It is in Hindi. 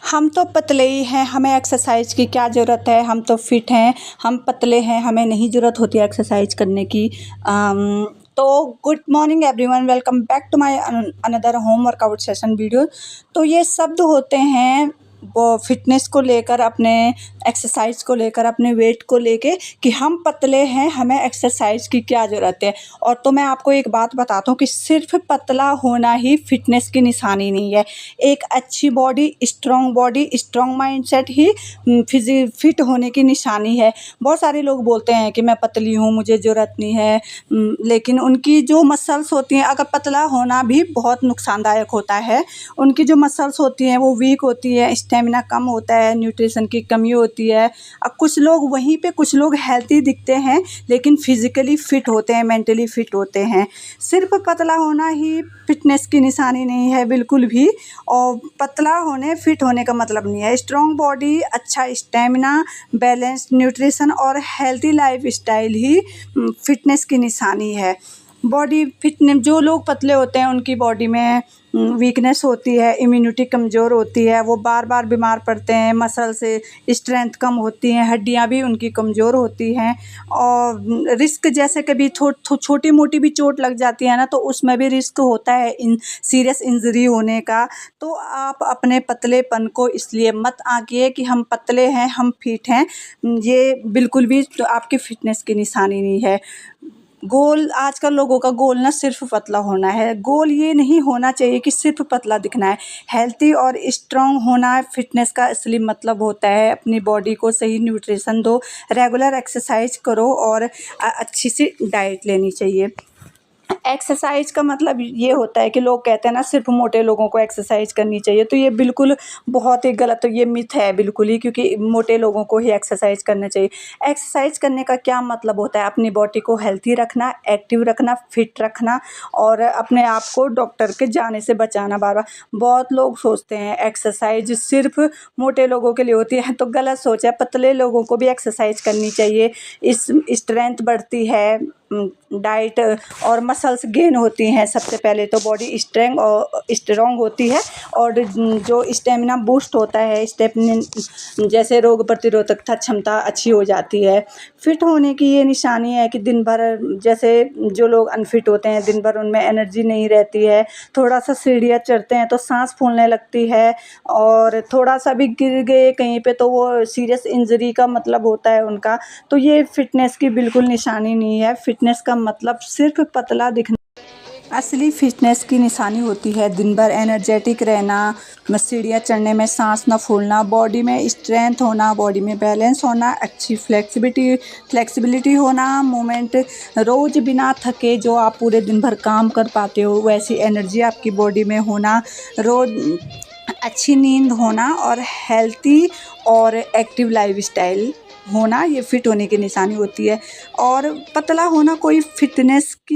हम तो पतले ही हैं, हमें एक्सरसाइज की क्या ज़रूरत है। हम तो फिट हैं, हम पतले हैं, हमें नहीं ज़रूरत होती है एक्सरसाइज करने की। तो good morning everyone, welcome back to my another home workout session video. तो ये शब्द होते हैं वो फिटनेस को लेकर, अपने एक्सरसाइज को लेकर, अपने वेट को लेके कि हम पतले हैं, हमें एक्सरसाइज की क्या ज़रूरत है। और तो मैं आपको एक बात बताता हूँ कि सिर्फ पतला होना ही फिटनेस की निशानी नहीं है। एक अच्छी बॉडी, स्ट्रॉन्ग माइंडसेट ही फिट होने की निशानी है। बहुत सारे लोग बोलते हैं कि मैं पतली हूँ, मुझे ज़रूरत नहीं है, लेकिन उनकी जो मसल्स होती हैं, अगर पतला होना भी बहुत नुकसानदायक होता है। उनकी जो मसल्स होती हैं वो वीक होती है, स्टेमिना कम होता है, न्यूट्रिशन की कमी होती है। अब कुछ लोग वहीं पे, कुछ लोग हेल्थी दिखते हैं लेकिन फिज़िकली फ़िट होते हैं, मेंटली फ़िट होते हैं। सिर्फ पतला होना ही फिटनेस की निशानी नहीं है बिल्कुल भी। और पतला होने, फिट होने का मतलब नहीं है। स्ट्रॉन्ग बॉडी, अच्छा स्टेमिना, बैलेंस्ड न्यूट्रिशन और हेल्थी लाइफस्टाइल ही फिटनेस की निशानी है। बॉडी फिटनेस, जो लोग पतले होते हैं उनकी बॉडी में वीकनेस होती है, इम्यूनिटी कमज़ोर होती है, वो बार बार बीमार पड़ते हैं, मसल से स्ट्रेंथ कम होती हैं, हड्डियां भी उनकी कमज़ोर होती हैं। और रिस्क, जैसे कभी छोटी मोटी भी चोट लग जाती है ना, तो उसमें भी रिस्क होता है सीरियस इंजरी होने का। तो आप अपने पतलेपन को इसलिए मत आंकिए कि हम पतले हैं, हम फिट हैं। ये बिल्कुल भी तो आपकी फ़िटनेस की निशानी नहीं है। गोल, आजकल लोगों का गोल ना सिर्फ पतला होना है। गोल ये नहीं होना चाहिए कि सिर्फ पतला दिखना है। हेल्थी और स्ट्रॉन्ग होना फिटनेस का असली मतलब होता है। अपनी बॉडी को सही न्यूट्रिशन दो, रेगुलर एक्सरसाइज करो और अच्छी सी डाइट लेनी चाहिए। एक्सरसाइज का मतलब ये होता है कि लोग कहते हैं ना सिर्फ मोटे लोगों को एक्सरसाइज करनी चाहिए, तो ये बिल्कुल बहुत ही गलत, तो ये मिथ है बिल्कुल ही, क्योंकि मोटे लोगों को ही एक्सरसाइज करना चाहिए। एक्सरसाइज करने का क्या मतलब होता है? अपनी बॉडी को हेल्थी रखना, एक्टिव रखना, फिट रखना और अपने आप को डॉक्टर के जाने से बचाना। बार बार बहुत लोग सोचते हैं एक्सरसाइज सिर्फ मोटे लोगों के लिए होती है, तो गलत सोच है। पतले लोगों को भी एक्सरसाइज करनी चाहिए। इस स्ट्रेंथ बढ़ती है, डाइट और मसल्स गेन होती हैं। सबसे पहले तो बॉडी स्ट्रॉन्ग होती है और जो स्टेमिना बूस्ट होता है, जैसे रोग प्रतिरोधक क्षमता अच्छी हो जाती है। फिट होने की ये निशानी है कि दिन भर, जैसे जो लोग अनफिट होते हैं, दिन भर उनमें एनर्जी नहीं रहती है, थोड़ा सा सीढ़ियाँ चढ़ते हैं तो सांस फूलने लगती है, और थोड़ा सा भी गिर गए कहीं पे तो वो सीरियस इंजरी का मतलब होता है उनका। तो ये फिटनेस की बिल्कुल निशानी नहीं है। फिटनेस का मतलब सिर्फ पतला दिखना। असली फिटनेस की निशानी होती है दिन भर एनर्जेटिक रहना, सीढ़ियाँ चढ़ने में सांस न फूलना, बॉडी में स्ट्रेंथ होना, बॉडी में बैलेंस होना, अच्छी फ्लेक्सिबिलिटी होना, मूवमेंट, रोज़ बिना थके जो आप पूरे दिन भर काम कर पाते हो वैसी एनर्जी आपकी बॉडी में होना, रोज़ अच्छी नींद होना और हेल्थी और एक्टिव लाइफस्टाइल होना, ये फिट होने की निशानी होती है। और पतला होना कोई फिटनेस की